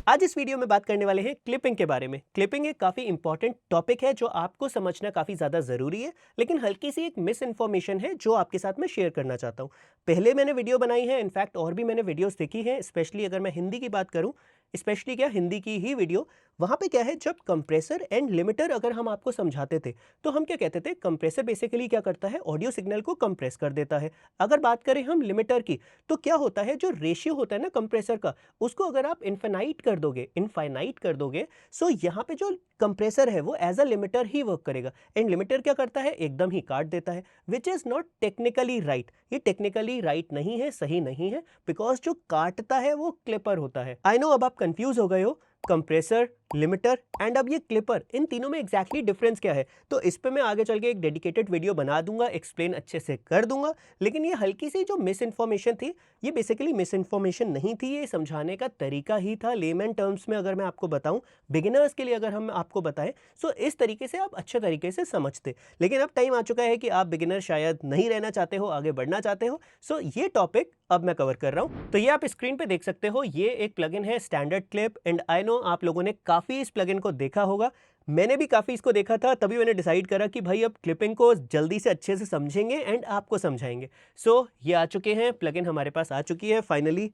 आज इस वीडियो में बात करने वाले हैं क्लिपिंग के बारे में। क्लिपिंग एक काफ़ी इंपॉर्टेंट टॉपिक है जो आपको समझना काफ़ी ज़्यादा ज़रूरी है, लेकिन हल्की सी एक मिस इन्फॉर्मेशन है जो आपके साथ मैं शेयर करना चाहता हूँ। पहले मैंने वीडियो बनाई है, इनफैक्ट और भी मैंने वीडियोस देखी हैं, स्पेशली अगर मैं हिंदी की बात करूँ, स्पेशली क्या हिंदी की ही वीडियो। वहाँ पे क्या है, जब कंप्रेसर एंड लिमिटर अगर हम आपको समझाते थे तो हम क्या कहते थे, कंप्रेसर बेसिकली क्या करता है, ऑडियो सिग्नल को कंप्रेस कर देता है। अगर बात करें हम लिमिटर की, तो क्या होता है, जो रेशियो होता है ना कंप्रेसर का, उसको अगर आप इनफाइनाइट कर दोगे, सो यहाँ पे जो कंप्रेसर है वो एज अ लिमिटर ही वर्क करेगा। एंड लिमिटर क्या करता है, एकदम ही काट देता है, which is not technically right. ये टेक्निकली राइट नहीं है, सही नहीं है, बिकॉज जो काटता है वो क्लिपर होता है। आई नो अब आप कंफ्यूज हो गए हो, कंप्रेसर, लिमिटर एंड अब ये क्लिपर, इन तीनों में एग्जैक्टली डिफरेंस क्या है। तो इस पे मैं आगे चल के एक डेडिकेटेड वीडियो बना दूंगा, एक्सप्लेन अच्छे से कर दूंगा। लेकिन ये हल्की सी जो मिस इन्फॉर्मेशन थी, ये बेसिकली मिस इन्फॉर्मेशन नहीं थी, ये समझाने का तरीका ही था। लेमन टर्म्स में अगर मैं आपको बताऊं, बिगिनर्स के लिए अगर हम आपको बताएं, सो इस तरीके से आप अच्छे तरीके से समझते। लेकिन अब टाइम आ चुका है कि आप बिगिनर शायद नहीं रहना चाहते हो, आगे बढ़ना चाहते हो, सो ये टॉपिक अब मैं कवर कर रहा हूं। तो ये आप स्क्रीन पे देख सकते हो, ये एक प्लगइन है standard clip. And I know आप लोगों ने काफ़ी इस प्लगइन को देखा होगा, मैंने भी काफ़ी इसको देखा था, तभी मैंने डिसाइड करा कि भाई अब क्लिपिंग को जल्दी से अच्छे से समझेंगे एंड आपको समझाएंगे। सो ये आ चुके हैं, प्लगइन हमारे पास आ चुकी है फाइनली।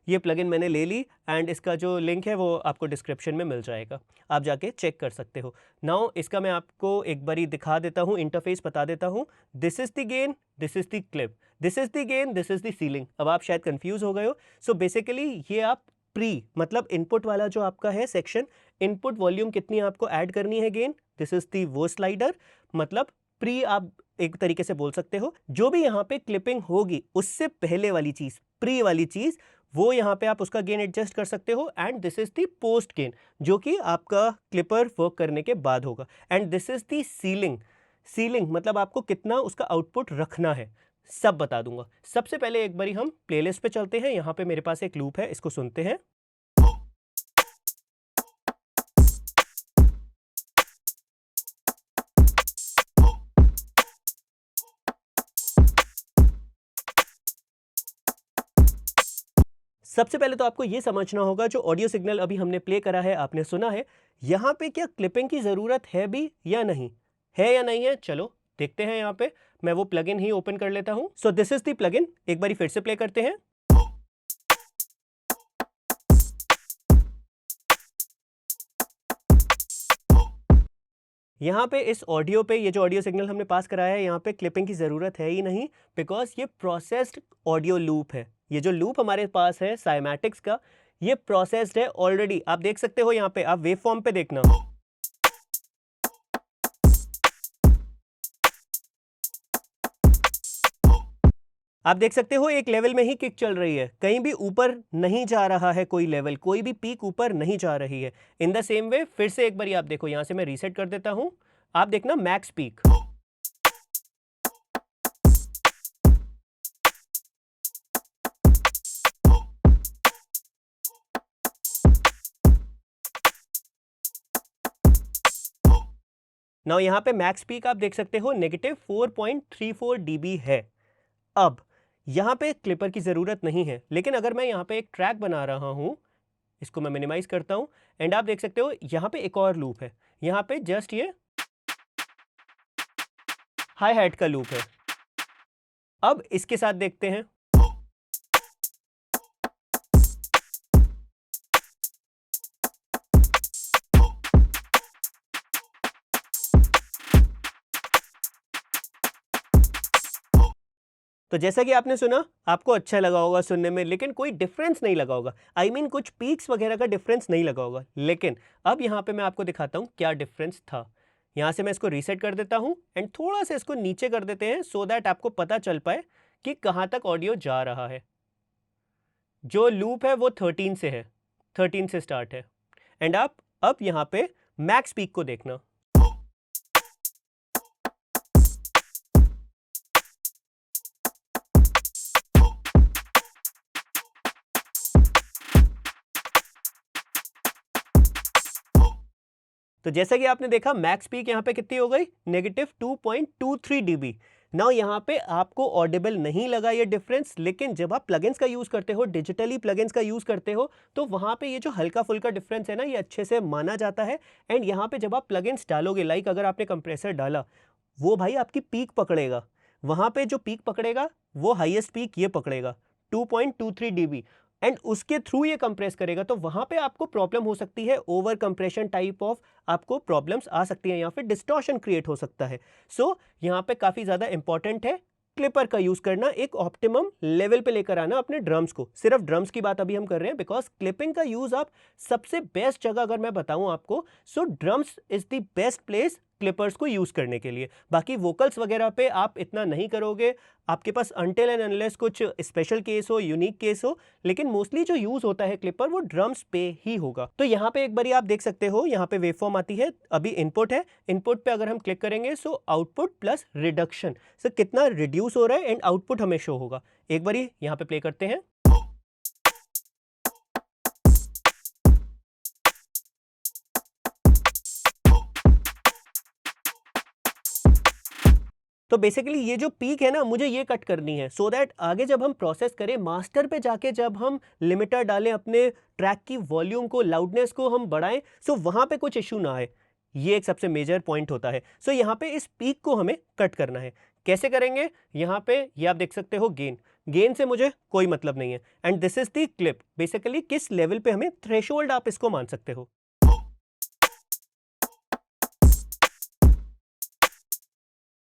ये प्लगइन मैंने ले ली एंड इसका जो लिंक है वो आपको डिस्क्रिप्शन में मिल जाएगा, आप जाके चेक कर सकते हो। नाउ इसका मैं आपको एक बारी दिखा देता हूँ, इंटरफेस बता देता हूँ। This is the gain, this is the clip, this is the gain, this is the ceiling. अब आप शायद कंफ्यूज हो गए हो। सो बेसिकली ये आप प्री मतलब इनपुट वाला जो आपका है सेक्शन, इनपुट वॉल्यूम कितनी आपको ऐड करनी है गेन, दिस इज़ द वो स्लाइडर। मतलब प्री आप एक तरीके से बोल सकते हो, जो भी यहाँ पे क्लिपिंग होगी उससे पहले वाली चीज़, प्री वाली चीज़, वो यहाँ पे आप उसका गेन एडजस्ट कर सकते हो। And this is the post gain, जो कि आपका क्लिपर वर्क करने के बाद होगा। And this is the ceiling, ceiling मतलब आपको कितना उसका आउटपुट रखना है, सब बता दूंगा। सबसे पहले एक बारी हम प्लेलिस्ट पे चलते हैं, यहाँ पे मेरे पास एक लूप है, इसको सुनते हैं। सबसे पहले तो आपको यह समझना होगा, जो ऑडियो सिग्नल अभी हमने प्ले करा है, आपने सुना है, यहाँ पे क्या क्लिपिंग की ज़रूरत है भी या नहीं है, या नहीं है, चलो देखते हैं। यहाँ पे मैं वो प्लगइन ही ओपन कर लेता हूँ। So this is the plugin, एक बारी फिर से प्ले करते हैं। यहाँ पे इस ऑडियो पे, ये जो ऑडियो सिग्नल हमने पास कराया है, यहाँ पे क्लिपिंग की ज़रूरत है ही नहीं, बिकॉज ये प्रोसेस्ड ऑडियो लूप है। ये जो लूप हमारे पास है साइमैटिक्स का, ये प्रोसेस्ड है ऑलरेडी। आप देख सकते हो यहाँ पे, आप वेव फॉर्म पे देखना, आप देख सकते हो एक लेवल में ही किक चल रही है, कहीं भी ऊपर नहीं जा रहा है, कोई लेवल, कोई भी पीक ऊपर नहीं जा रही है। इन द सेम वे फिर से एक बार आप देखो, यहां से मैं रीसेट कर देता हूं, आप देखना मैक्स पीक। नाउ यहां पे मैक्स पीक आप देख सकते हो -4.34 dB है। अब यहां पे क्लिपर की जरूरत नहीं है, लेकिन अगर मैं यहां पे एक ट्रैक बना रहा हूं, इसको मैं मिनिमाइज करता हूं, एंड आप देख सकते हो यहां पे एक और लूप है, यहां पे जस्ट ये हाई हैट का लूप है। अब इसके साथ देखते हैं, तो जैसा कि आपने सुना, आपको अच्छा लगा होगा सुनने में, लेकिन कोई डिफरेंस नहीं लगा होगा। आई मीन कुछ पीक्स वगैरह का डिफरेंस नहीं लगा होगा। लेकिन अब यहाँ पे मैं आपको दिखाता हूँ क्या डिफरेंस था। यहाँ से मैं इसको रीसेट कर देता हूँ एंड थोड़ा सा इसको नीचे कर देते हैं, सो दैट आपको पता चल पाए कि कहाँ तक ऑडियो जा रहा है। जो लूप है वो 13 से है, 13 से स्टार्ट है। एंड आप अब यहाँ पे मैक्स पीक को देखना, तो जैसा कि आपने देखा मैक्स पीक यहाँ पे कितनी हो गई, -2.23 dB। नाउ यहाँ पे आपको ऑडिबल नहीं लगा ये डिफरेंस, लेकिन जब आप प्लगइन्स का यूज़ करते हो, डिजिटली प्लगइन्स का यूज़ करते हो, तो वहाँ पे ये जो हल्का फुल्का डिफरेंस है ना, ये अच्छे से माना जाता है। एंड यहाँ पे जब आप प्लगइन्स डालोगे, लाइक अगर आपने कंप्रेसर डाला, वो भाई आपकी पीक पकड़ेगा। वहाँ पे जो पीक पकड़ेगा वो हाईएस्ट पीक ये पकड़ेगा 2.23 dB, एंड उसके थ्रू ये कंप्रेस करेगा। तो वहाँ पे आपको प्रॉब्लम हो सकती है, ओवर कंप्रेशन टाइप ऑफ आपको प्रॉब्लम्स आ सकती हैं, या फिर डिस्टॉर्शन क्रिएट हो सकता है। सो यहाँ पे काफ़ी ज़्यादा इंपॉर्टेंट है क्लिपर का यूज़ करना, एक ऑप्टिमम लेवल पे लेकर आना अपने ड्रम्स को। सिर्फ ड्रम्स की बात अभी हम कर रहे हैं, बिकॉज क्लिपिंग का यूज़ आप सबसे बेस्ट जगह अगर मैं बताऊं आपको, so drums is the best place clippers को यूज़ करने के लिए। बाकी वोकल्स वगैरह पे आप इतना नहीं करोगे, आपके पास अनटिल एंड अनलेस कुछ स्पेशल केस हो, यूनिक केस हो, लेकिन मोस्टली जो यूज़ होता है क्लिपर वो ड्रम्स पे ही होगा। तो यहाँ पे एक बारी आप देख सकते हो, यहाँ पे वेवफॉर्म आती है, अभी इनपुट है, इनपुट पे अगर हम क्लिक करेंगे सो आउटपुट प्लस रिडक्शन, सो कितना रिड्यूस हो रहा है एंड आउटपुट हमें शो होगा। एक बारी यहाँ पे प्ले करते हैं। तो बेसिकली ये जो पीक है ना, मुझे ये कट करनी है, सो दैट आगे जब हम प्रोसेस करें, मास्टर पे जाके जब हम लिमिटर डालें, अपने ट्रैक की वॉल्यूम को, लाउडनेस को हम बढ़ाएं, सो वहाँ पे कुछ इशू ना आए। ये एक सबसे मेजर पॉइंट होता है। सो यहाँ पे इस पीक को हमें कट करना है। कैसे करेंगे? यहाँ पे ये आप देख सकते हो, गेन से मुझे कोई मतलब नहीं है, and this is the clip. Basically किस लेवल पे हमें थ्रेशोल्ड आप इसको मान सकते हो।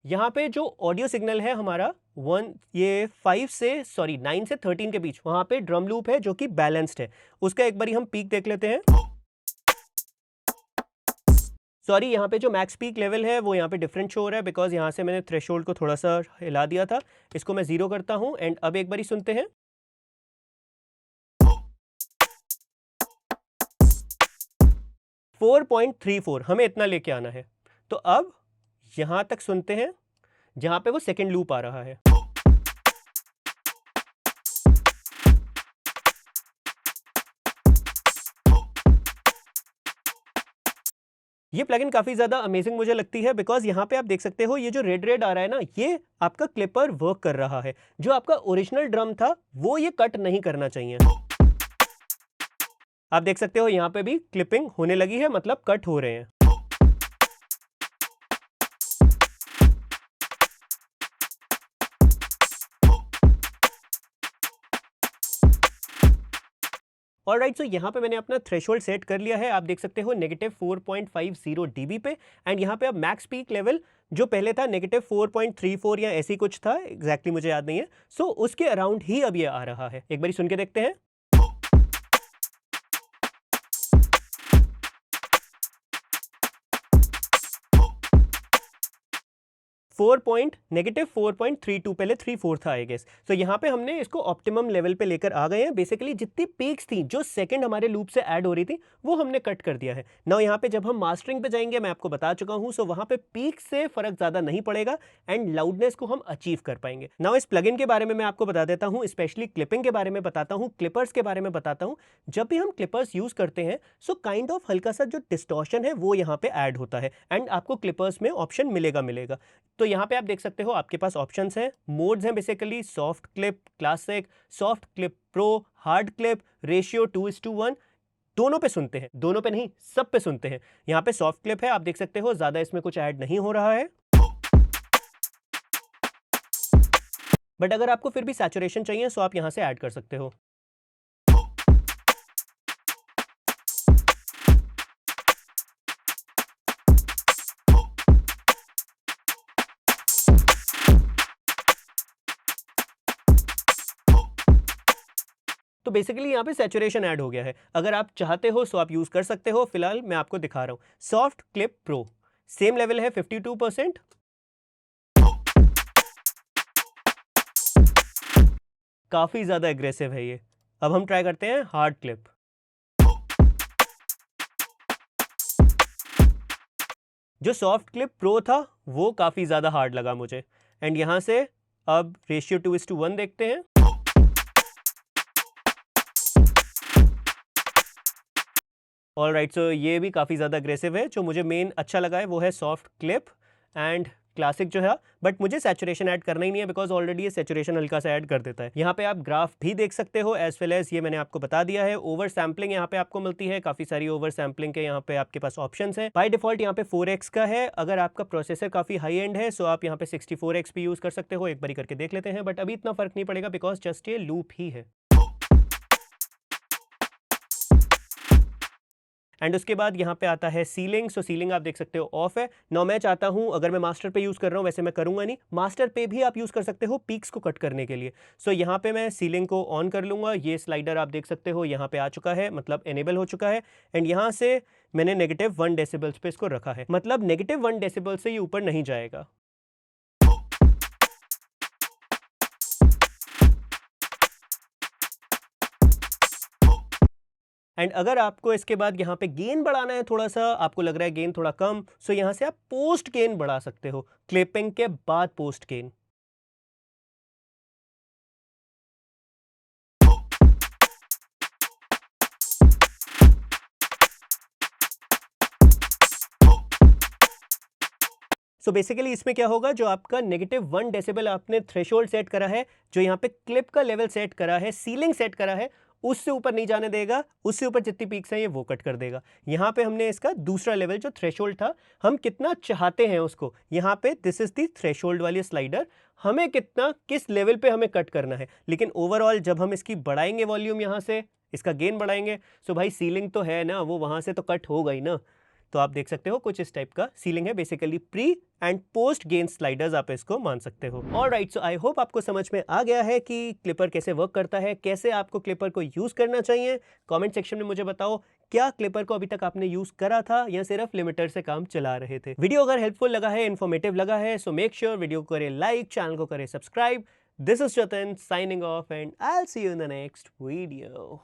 यहाँ पे जो ऑडियो सिग्नल है हमारा 9 से 13 के बीच, वहां पे ड्रम लूप है जो कि बैलेंस्ड है। उसका एक बारी हम पीक देख लेते हैं। सॉरी, यहाँ पे जो मैक्स पीक लेवल है वो यहाँ पे डिफरेंट शो हो रहा है, बिकॉज यहाँ से मैंने थ्रेशोल्ड को थोड़ा सा हिला दिया था। इसको मैं 0 करता हूँ, एंड अब एक बारी सुनते हैं। .34 हमें इतना लेके आना है। तो अब यहां तक सुनते हैं जहां पे वो सेकंड लूप आ रहा है। ये प्लगइन काफी ज्यादा अमेजिंग मुझे लगती है, बिकॉज यहाँ पे आप देख सकते हो, ये जो रेड आ रहा है ना, ये आपका क्लिपर वर्क कर रहा है। जो आपका ओरिजिनल ड्रम था वो ये कट नहीं करना चाहिए। आप देख सकते हो यहाँ पे भी क्लिपिंग होने लगी है, मतलब कट हो रहे हैं। ऑलराइट, सो यहाँ पे मैंने अपना थ्रेशोल्ड सेट कर लिया है। आप देख सकते हो -4.50 dB पे, एंड यहाँ पे अब मैक्स पीक लेवल जो पहले था -4.34 या ऐसी कुछ था, एग्जैक्टली मुझे याद नहीं है। सो उसके अराउंड ही अब ये आ रहा है। एक बारी सुन के देखते हैं। -4.32 पहले 34 था आई गेस। तो यहाँ पे हमने इसको ऑप्टिमम लेवल पे लेकर आ गए हैं। बेसिकली जितनी पीक्स थी, जो सेकंड हमारे लूप से ऐड हो रही थी, वो हमने कट कर दिया है। नाउ यहाँ पे जब हम मास्टरिंग पे जाएंगे, मैं आपको बता चुका हूँ, सो वहाँ पे पीक से फर्क ज्यादा नहीं पड़ेगा, एंड लाउडनेस को हम अचीव कर पाएंगे। नाउ इस प्लगइन के बारे में मैं आपको बता देता हूँ, स्पेशली क्लिपिंग के बारे में बताता हूँ, क्लिपर्स के बारे में बताता हूँ। जब भी हम क्लिपर्स यूज करते हैं, सो काइंड ऑफ हल्का सा जो डिस्टॉर्शन है वो यहाँ पे ऐड होता है, एंड आपको क्लिपर्स में ऑप्शन मिलेगा। तो यहाँ पे आप देख सकते हो, आपके पास ऑप्शंस हैं, मोड्स हैं, basically soft clip, classic, soft clip pro, hard clip, ratio 2:1। दोनों पे सुनते हैं, दोनों पे नहीं, सब पे सुनते हैं। यहाँ पे सॉफ्ट क्लिप है, आप देख सकते हो, ज्यादा इसमें कुछ ऐड नहीं हो रहा है। बट अगर आपको फिर भी सैचुरेशन चाहिए, सो आप यहाँ से ऐड कर सकते हो। तो बेसिकली यहाँ पे सैचुरेशन ऐड हो गया है। अगर आप चाहते हो सो आप यूज कर सकते हो। फिलहाल मैं आपको दिखा रहा हूँ। Soft clip pro same level है 52%। काफी ज्यादा एग्रेसिव है ये। अब हम ट्राई करते हैं हार्ड क्लिप। जो सॉफ्ट क्लिप प्रो था वो काफी ज्यादा हार्ड लगा मुझे, एंड यहां से अब रेशियो 2:1 देखते हैं। ऑलराइट, सो ये भी काफ़ी ज़्यादा अग्रेसिव है। जो मुझे मेन अच्छा लगा है वो है सॉफ्ट क्लिप एंड क्लासिक जो है, बट मुझे सैचुरेशन ऐड करना ही नहीं है बिकॉज ऑलरेडी ये सैचुरेशन हल्का सा ऐड कर देता है। यहाँ पे आप ग्राफ भी देख सकते हो एज वेल एज ये मैंने आपको बता दिया है। ओवर सैम्पलिंग यहाँ पे आपको मिलती है, काफी सारी ओवर सैम्पलिंग के यहाँ पे आपके पास ऑप्शंस है। बाय डिफॉल्ट यहाँ पे 4x का है। अगर आपका प्रोसेसर काफी हाई एंड है सो आप यहाँ पे 64x भी यूज कर सकते हो। एक बारी करके देख लेते हैं, बट अभी इतना फर्क नहीं पड़ेगा बिकॉज जस्ट ये लूप ही है। एंड उसके बाद यहाँ पे आता है सीलिंग। सो सीलिंग आप देख सकते हो ऑफ है। नाउ मैं चाहता हूँ, अगर मैं मास्टर पे यूज कर रहा हूँ, वैसे मैं करूंगा नहीं, मास्टर पे भी आप यूज कर सकते हो पीक्स को कट करने के लिए। सो यहाँ पे मैं सीलिंग को ऑन कर लूंगा। ये स्लाइडर आप देख सकते हो यहाँ पे आ चुका है, मतलब एनेबल हो चुका है। एंड यहाँ से मैंने -1 डेसिबल्स पे इसको रखा है, मतलब -1 डेसिबल से ये ऊपर नहीं जाएगा। एंड अगर आपको इसके बाद यहाँ पे गेन बढ़ाना है, थोड़ा सा आपको लग रहा है गेन थोड़ा कम, सो यहाँ से आप पोस्ट गेन बढ़ा सकते हो, क्लिपिंग के बाद पोस्ट गेन। सो बेसिकली इसमें क्या होगा, जो आपका -1 डेसिबल आपने थ्रेशोल्ड सेट करा है, जो यहाँ पे क्लिप का लेवल सेट करा है, सीलिंग सेट करा है, उससे ऊपर नहीं जाने देगा। उससे ऊपर जितनी पीक्स हैं ये वो कट कर देगा। यहाँ पे हमने इसका दूसरा लेवल जो थ्रेशोल्ड था, हम कितना चाहते हैं उसको, यहाँ पे दिस इज दी थ्रेशोल्ड वाली स्लाइडर, हमें कितना किस लेवल पे हमें कट करना है। लेकिन ओवरऑल जब हम इसकी बढ़ाएंगे वॉल्यूम, यहाँ से इसका गेन बढ़ाएंगे, सो भाई सीलिंग तो है ना, वो वहाँ से तो कट होगा ही ना। तो आप देख सकते हो कुछ इस टाइप का सीलिंग है। Basically pre and post gain sliders आप इसको मान सकते हो। ऑलराइट, सो आई होप आपको समझ में आ गया है कि क्लिपर कैसे वर्क करता है, कैसे आपको क्लिपर को यूज करना चाहिए। कमेंट सेक्शन में मुझे बताओ, क्या क्लिपर को अभी तक आपने यूज करा था या सिर्फ लिमिटर से काम चला रहे थे। वीडियो अगर हेल्पफुल लगा है, इन्फॉर्मेटिव लगा है, सो मेक श्योर वीडियो को करें लाइक, चैनल को करें सब्सक्राइब। दिस इज जतन signing off and I will see you in the next video.